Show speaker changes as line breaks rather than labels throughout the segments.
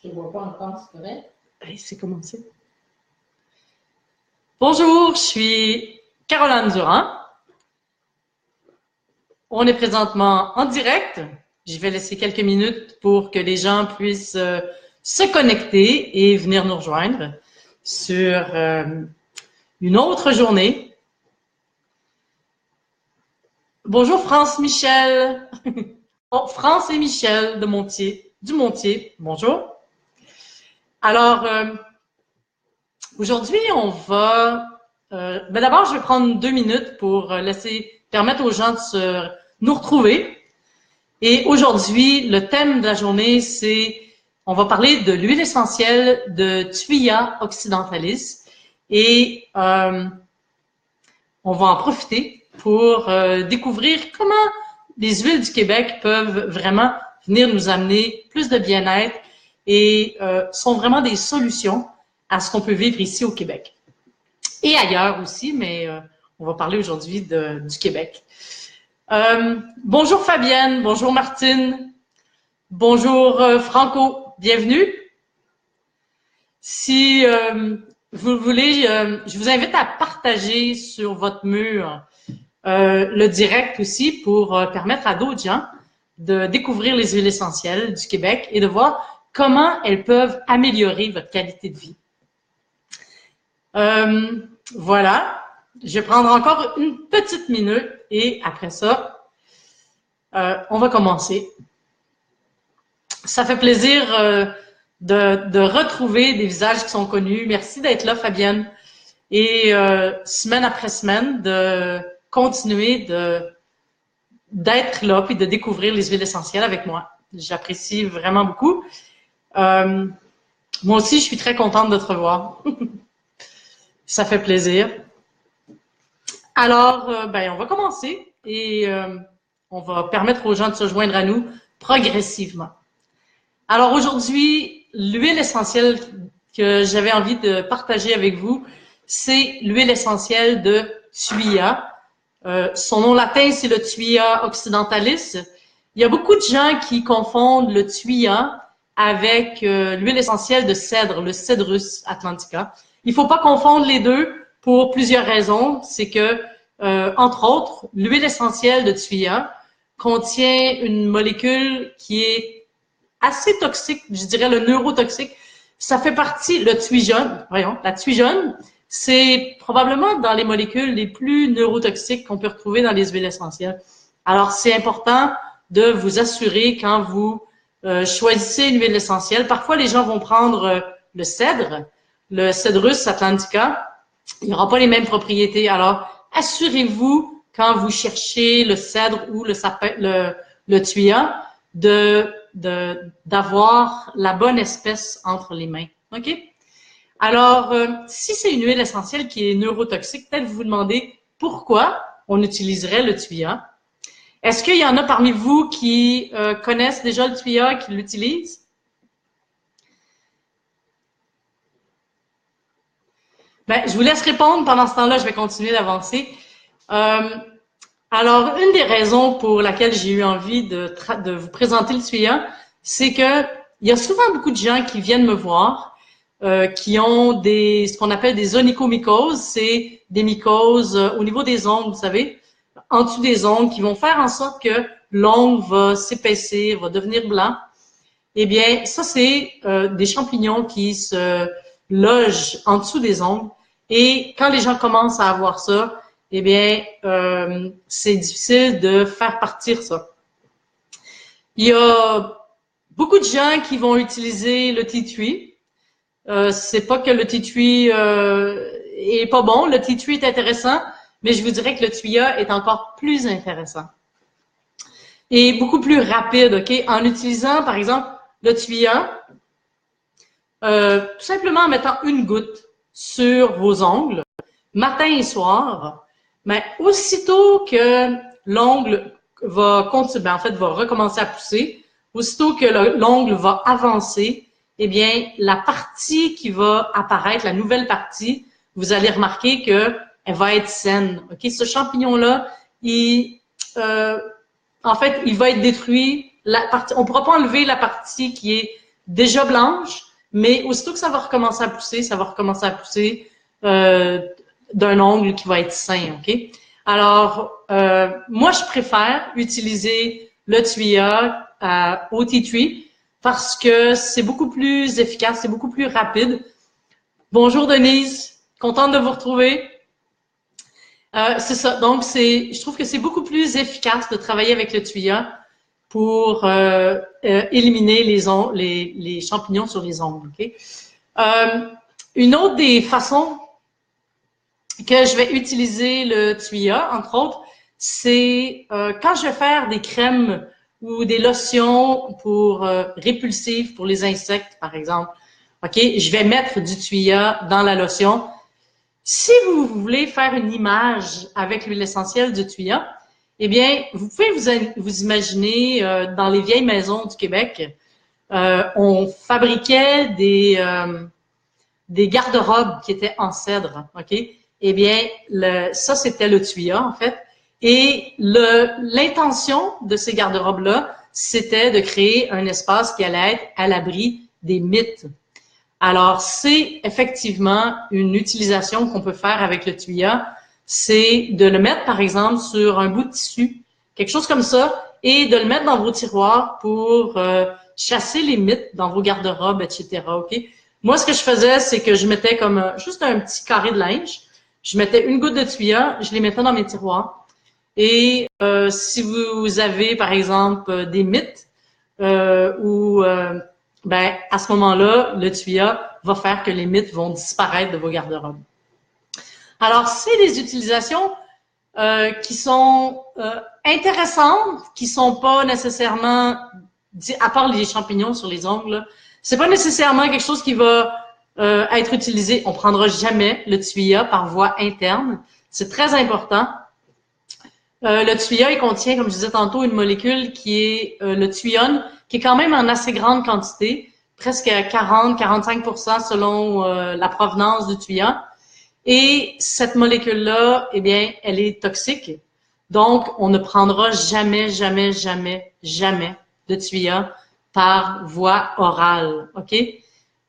Je ne te vois pas encore, c'est correct?
Hey, c'est commencé. Bonjour, je suis Caroline Durand. On est présentement en direct. Je vais laisser quelques minutes pour que les gens puissent se connecter et venir nous rejoindre sur une autre journée. Bonjour France Michel. Oh, France et Michel de Montier, du Montier. Bonjour. Alors, aujourd'hui, on va... d'abord, je vais prendre 2 minutes pour permettre aux gens de nous retrouver. Et aujourd'hui, le thème de la journée, on va parler de l'huile essentielle de Thuya occidentalis. Et on va en profiter pour découvrir comment les huiles du Québec peuvent vraiment venir nous amener plus de bien-être et sont vraiment des solutions à ce qu'on peut vivre ici au Québec. Et ailleurs aussi, mais on va parler aujourd'hui du Québec. Bonjour Fabienne, bonjour Martine, bonjour Franco, bienvenue. Si vous voulez, je vous invite à partager sur votre mur le direct aussi pour permettre à d'autres gens de découvrir les huiles essentielles du Québec et de voir comment elles peuvent améliorer votre qualité de vie. Voilà, je vais prendre encore une petite minute et après ça, on va commencer. Ça fait plaisir de retrouver des visages qui sont connus. Merci d'être là, Fabienne. Et semaine après semaine, de continuer d'être là puis de découvrir les huiles essentielles avec moi. J'apprécie vraiment beaucoup. Moi aussi, je suis très contente de te revoir. Ça fait plaisir. Alors, on va commencer et on va permettre aux gens de se joindre à nous progressivement. Alors aujourd'hui, l'huile essentielle que j'avais envie de partager avec vous, c'est l'huile essentielle de Thuya. Son nom latin, c'est le Thuya occidentalis. Il y a beaucoup de gens qui confondent le Thuya avec l'huile essentielle de cèdre, le Cedrus atlantica. Il ne faut pas confondre les deux pour plusieurs raisons. C'est que, entre autres, l'huile essentielle de Thuya contient une molécule qui est assez toxique, je dirais le neurotoxique. Ça fait partie, la thuijone, c'est probablement dans les molécules les plus neurotoxiques qu'on peut retrouver dans les huiles essentielles. Alors, c'est important de vous assurer quand vous choisissez une huile essentielle. Parfois, les gens vont prendre le cèdre, le Cedrus atlantica. Il n'y aura pas les mêmes propriétés. Alors, assurez-vous quand vous cherchez le cèdre ou le Thuya d'avoir la bonne espèce entre les mains. OK? Alors, si c'est une huile essentielle qui est neurotoxique, peut-être vous vous demandez pourquoi on utiliserait le Thuya. Est-ce qu'il y en a parmi vous qui connaissent déjà le Thuya, qui l'utilisent? Je vous laisse répondre. Pendant ce temps-là, je vais continuer d'avancer. Alors, une des raisons pour laquelle j'ai eu envie de vous présenter le Thuya, c'est que il y a souvent beaucoup de gens qui viennent me voir qui ont ce qu'on appelle des onychomycoses, c'est des mycoses au niveau des ongles, vous savez, en dessous des ongles, qui vont faire en sorte que l'ongle va s'épaissir, va devenir blanc. Eh bien, ça, c'est des champignons qui se logent en dessous des ongles. Et quand les gens commencent à avoir ça, eh bien, c'est difficile de faire partir ça. Il y a beaucoup de gens qui vont utiliser le tea tree. C'est pas que le tea tree est pas bon. Le tea tree est intéressant, mais je vous dirais que le Thuya est encore plus intéressant. Et beaucoup plus rapide, OK? En utilisant, par exemple, le Thuya, tout simplement en mettant une goutte sur vos ongles, matin et soir, mais aussitôt que l'ongle va recommencer à pousser, aussitôt que l'ongle va avancer, eh bien, la partie qui va apparaître, la nouvelle partie, vous allez remarquer que elle va être saine. Ok, ce champignon-là, il va être détruit. On ne pourra pas enlever la partie qui est déjà blanche, mais aussitôt que ça va recommencer à pousser, ça va recommencer à pousser d'un ongle qui va être sain, OK? Alors, moi, je préfère utiliser le tuya à tea tree parce que c'est beaucoup plus efficace, c'est beaucoup plus rapide. Bonjour Denise, contente de vous retrouver. C'est ça, donc je trouve que c'est beaucoup plus efficace de travailler avec le tuya pour éliminer les champignons sur les ongles. Okay? Une autre des façons que je vais utiliser le tuya, entre autres, c'est quand je vais faire des crèmes ou des lotions pour répulsifs pour les insectes, par exemple. OK, je vais mettre du tuya dans la lotion. Si vous voulez faire une image avec l'huile essentielle du tuya, eh bien, vous pouvez vous imaginer dans les vieilles maisons du Québec, on fabriquait des garde-robes qui étaient en cèdre, OK? Eh bien, ça, c'était le tuya, en fait. Et l'intention de ces garde-robes-là, c'était de créer un espace qui allait être à l'abri des mythes. Alors, c'est effectivement une utilisation qu'on peut faire avec le tuya, c'est de le mettre, par exemple, sur un bout de tissu, quelque chose comme ça, et de le mettre dans vos tiroirs pour chasser les mythes dans vos garde-robes, etc. OK? Moi, ce que je faisais, c'est que je mettais comme juste un petit carré de linge, je mettais une goutte de tuya, je les mettais dans mes tiroirs. Et si vous avez, par exemple, des mythes ben, à ce moment-là, le tuya va faire que les mythes vont disparaître de vos garde-robes. Alors, c'est des utilisations qui sont intéressantes, qui sont pas nécessairement, à part les champignons sur les ongles, c'est pas nécessairement quelque chose qui va être utilisé. On prendra jamais le tuya par voie interne. C'est très important. Le tuya, il contient, comme je disais tantôt, une molécule qui est le thuione, qui est quand même en assez grande quantité, presque 40-45% selon la provenance du tuya. Et cette molécule-là, eh bien, elle est toxique. Donc, on ne prendra jamais, jamais, jamais, jamais de tuya par voie orale. OK?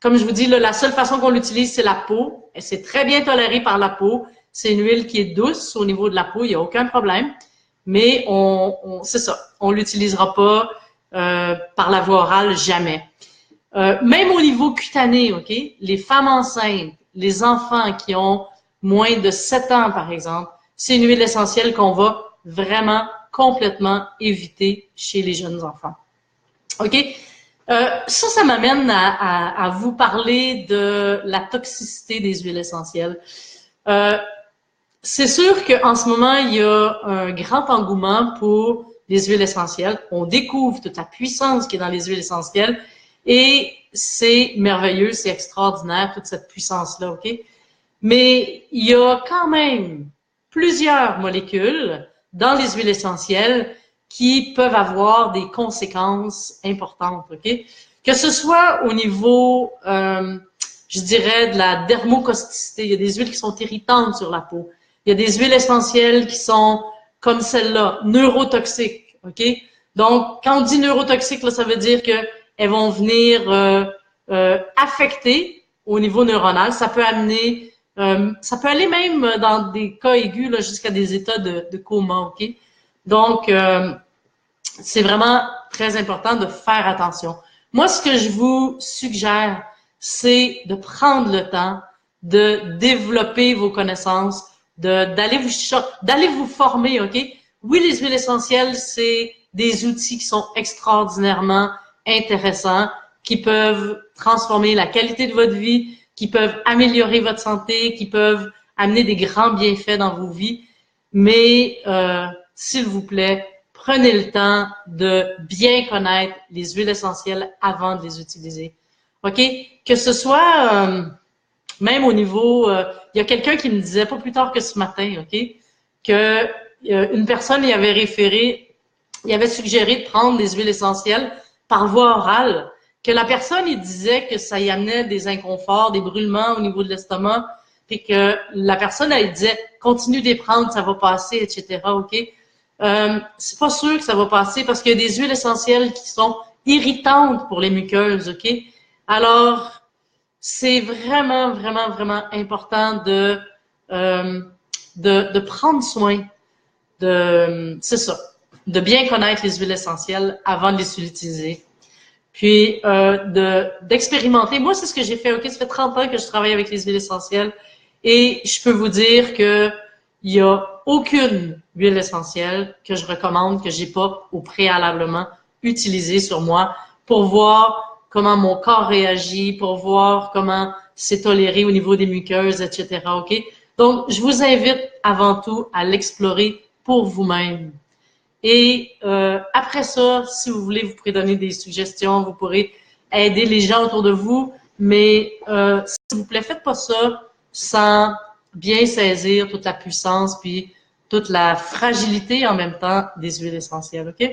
Comme je vous dis, là, la seule façon qu'on l'utilise, c'est la peau. Et c'est très bien toléré par la peau. C'est une huile qui est douce au niveau de la peau, il n'y a aucun problème. Mais c'est ça, on l'utilisera pas par la voie orale, jamais. Même au niveau cutané, OK? Les femmes enceintes, les enfants qui ont moins de 7 ans, par exemple, c'est une huile essentielle qu'on va vraiment complètement éviter chez les jeunes enfants. OK? Ça m'amène à vous parler de la toxicité des huiles essentielles. C'est sûr qu'en ce moment, il y a un grand engouement pour les huiles essentielles. On découvre toute la puissance qui est dans les huiles essentielles et c'est merveilleux, c'est extraordinaire, toute cette puissance-là, OK? Mais il y a quand même plusieurs molécules dans les huiles essentielles qui peuvent avoir des conséquences importantes, OK? Que ce soit au niveau, je dirais, de la dermocausticité, il y a des huiles qui sont irritantes sur la peau. Il y a des huiles essentielles qui sont comme celle-là, neurotoxiques, OK? Donc, quand on dit neurotoxiques, là, ça veut dire qu'elles vont venir affecter au niveau neuronal. Ça peut amener, ça peut aller même dans des cas aigus là, jusqu'à des états de coma, OK? Donc, c'est vraiment très important de faire attention. Moi, ce que je vous suggère, c'est de prendre le temps de développer vos connaissances, d'aller vous former, OK? Oui, les huiles essentielles, c'est des outils qui sont extraordinairement intéressants, qui peuvent transformer la qualité de votre vie, qui peuvent améliorer votre santé, qui peuvent amener des grands bienfaits dans vos vies. Mais, s'il vous plaît, prenez le temps de bien connaître les huiles essentielles avant de les utiliser. OK? Que ce soit même au niveau, il y a quelqu'un qui me disait pas plus tard que ce matin, OK, que une personne y avait suggéré de prendre des huiles essentielles par voie orale, que la personne il disait que ça y amenait des inconforts, des brûlements au niveau de l'estomac, puis que la personne elle disait continue de les prendre, ça va passer, etc. OK. C'est pas sûr que ça va passer parce qu'il y a des huiles essentielles qui sont irritantes pour les muqueuses, OK? Alors, c'est vraiment, vraiment, vraiment important de prendre soin c'est ça, de bien connaître les huiles essentielles avant de les utiliser. Puis, d'expérimenter. Moi, c'est ce que j'ai fait, OK? Ça fait 30 ans que je travaille avec les huiles essentielles et je peux vous dire que il y a aucune huile essentielle que je recommande que j'ai pas au préalablement utilisée sur moi pour voir comment mon corps réagit, pour voir comment c'est toléré au niveau des muqueuses, etc. OK? Donc, je vous invite avant tout à l'explorer pour vous-même. Et après ça, si vous voulez, vous pourrez donner des suggestions, vous pourrez aider les gens autour de vous, mais s'il vous plaît, faites pas ça sans bien saisir toute la puissance puis toute la fragilité en même temps des huiles essentielles, OK?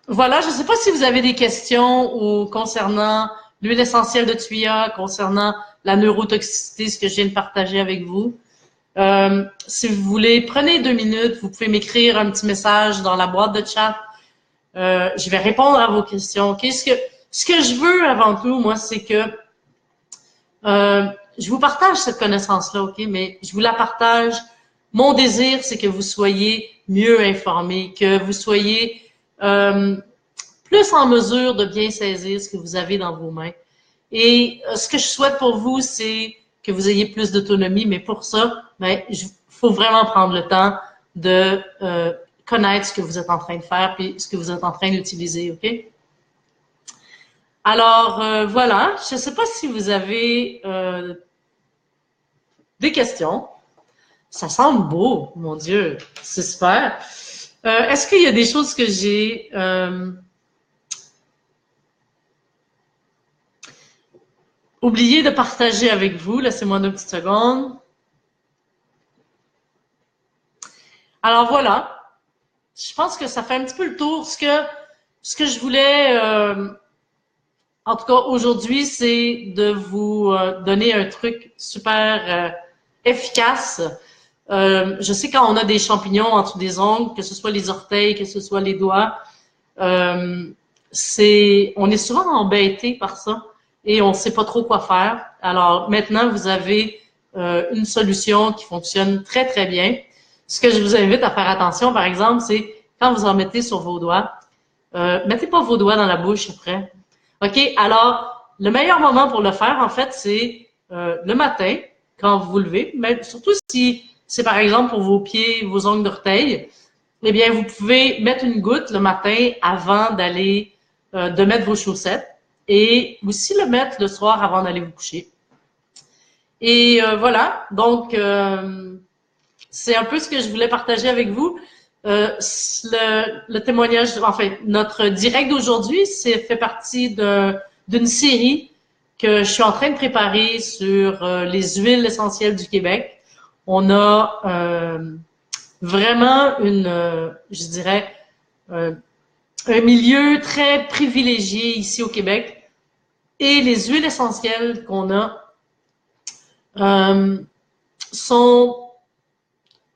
Voilà, je ne sais pas si vous avez des questions ou concernant l'huile essentielle de tuya, concernant la neurotoxicité, ce que je viens de partager avec vous. Si vous voulez, prenez 2 minutes, vous pouvez m'écrire un petit message dans la boîte de chat. Je vais répondre à vos questions. OK? Ce que je veux avant tout, moi, c'est que je vous partage cette connaissance-là, OK? Mais je vous la partage. Mon désir, c'est que vous soyez mieux informés, que vous soyez plus en mesure de bien saisir ce que vous avez dans vos mains. Et ce que je souhaite pour vous, c'est que vous ayez plus d'autonomie, mais pour ça, ben, il faut vraiment prendre le temps de connaître ce que vous êtes en train de faire puis ce que vous êtes en train d'utiliser, OK? Alors, voilà, je ne sais pas si vous avez des questions. Ça semble beau, mon Dieu, c'est super. Est-ce qu'il y a des choses que j'ai oublié de partager avec vous? Laissez-moi 2 petites secondes. Alors voilà, je pense que ça fait un petit peu le tour. Ce que je voulais, en tout cas aujourd'hui, c'est de vous donner un truc super efficace. Je sais quand on a des champignons en dessous des ongles, que ce soit les orteils, que ce soit les doigts, on est souvent embêté par ça et on ne sait pas trop quoi faire. Alors maintenant, vous avez une solution qui fonctionne très très bien. Ce que je vous invite à faire attention, par exemple, c'est quand vous en mettez sur vos doigts, mettez pas vos doigts dans la bouche après. OK? Alors, le meilleur moment pour le faire, en fait, c'est le matin, quand vous vous levez, mais surtout si c'est par exemple pour vos pieds, vos ongles d'orteil, eh bien, vous pouvez mettre une goutte le matin avant d'aller, de mettre vos chaussettes et aussi le mettre le soir avant d'aller vous coucher. Et voilà, donc c'est un peu ce que je voulais partager avec vous. Le témoignage, enfin, notre direct d'aujourd'hui, c'est fait partie d'une série que je suis en train de préparer sur les huiles essentielles du Québec. On a vraiment je dirais, un milieu très privilégié ici au Québec. Et les huiles essentielles qu'on a sont,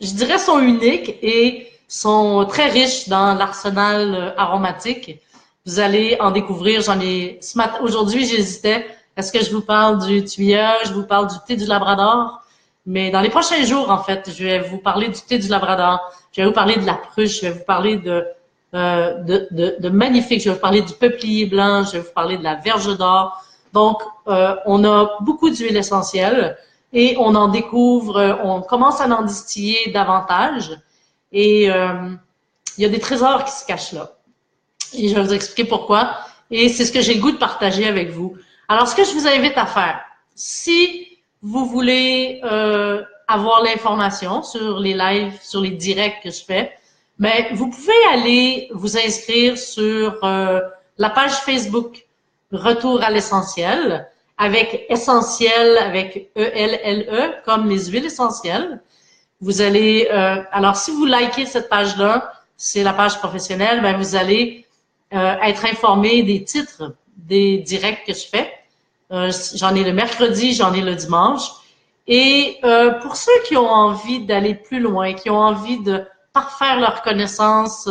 je dirais, sont uniques et sont très riches dans l'arsenal aromatique. Vous allez en découvrir. Aujourd'hui, j'hésitais. Est-ce que je vous parle du tuya, je vous parle du thé du Labrador? Mais dans les prochains jours, en fait, je vais vous parler du thé du Labrador. Je vais vous parler de la pruche. Je vais vous parler de magnifique. Je vais vous parler du peuplier blanc. Je vais vous parler de la verge d'or. Donc, on a beaucoup d'huiles essentielles et on en découvre, on commence à en distiller davantage. Et il y a des trésors qui se cachent là. Et je vais vous expliquer pourquoi. Et c'est ce que j'ai le goût de partager avec vous. Alors, ce que je vous invite à faire, si vous voulez avoir l'information sur les lives, sur les directs que je fais, mais vous pouvez aller vous inscrire sur la page Facebook Retour à l'essentiel, avec essentiel, avec E-L-L-E, comme les huiles essentielles. Vous allez, alors si vous likez cette page-là, c'est la page professionnelle, ben vous allez être informé des titres des directs que je fais. J'en ai le mercredi, j'en ai le dimanche. Et pour ceux qui ont envie d'aller plus loin, qui ont envie de parfaire leur connaissance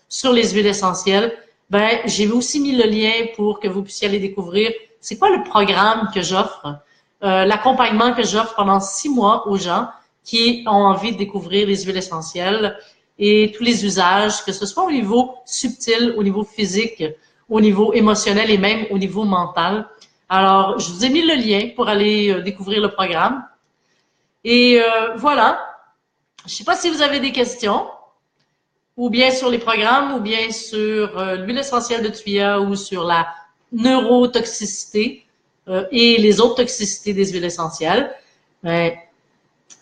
sur les huiles essentielles, ben, j'ai aussi mis le lien pour que vous puissiez aller découvrir c'est quoi le programme que j'offre, l'accompagnement que j'offre pendant 6 mois aux gens qui ont envie de découvrir les huiles essentielles et tous les usages, que ce soit au niveau subtil, au niveau physique, au niveau émotionnel et même au niveau mental. Alors, je vous ai mis le lien pour aller découvrir le programme. Et voilà. Je ne sais pas si vous avez des questions, ou bien sur les programmes, ou bien sur l'huile essentielle de tuya, ou sur la neurotoxicité et les autres toxicités des huiles essentielles. Ben,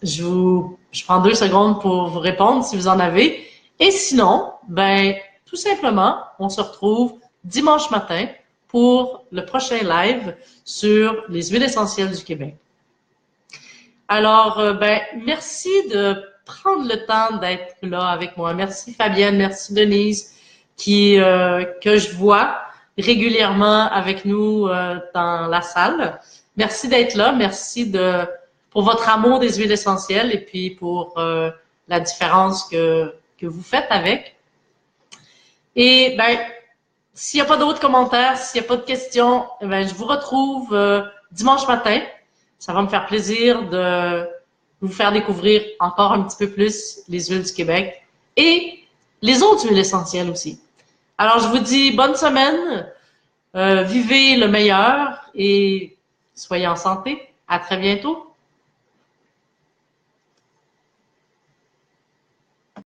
je prends 2 secondes pour vous répondre si vous en avez. Et sinon, ben, tout simplement, on se retrouve dimanche matin pour le prochain live sur les huiles essentielles du Québec. Alors, ben, merci de prendre le temps d'être là avec moi. Merci Fabienne, merci Denise, que je vois régulièrement avec nous dans la salle. Merci d'être là, merci pour votre amour des huiles essentielles et puis pour la différence que vous faites avec. Et ben, s'il n'y a pas d'autres commentaires, s'il n'y a pas de questions, ben, je vous retrouve dimanche matin. Ça va me faire plaisir de vous faire découvrir encore un petit peu plus les huiles du Québec et les autres huiles essentielles aussi. Alors, je vous dis bonne semaine, vivez le meilleur et soyez en santé. À très bientôt.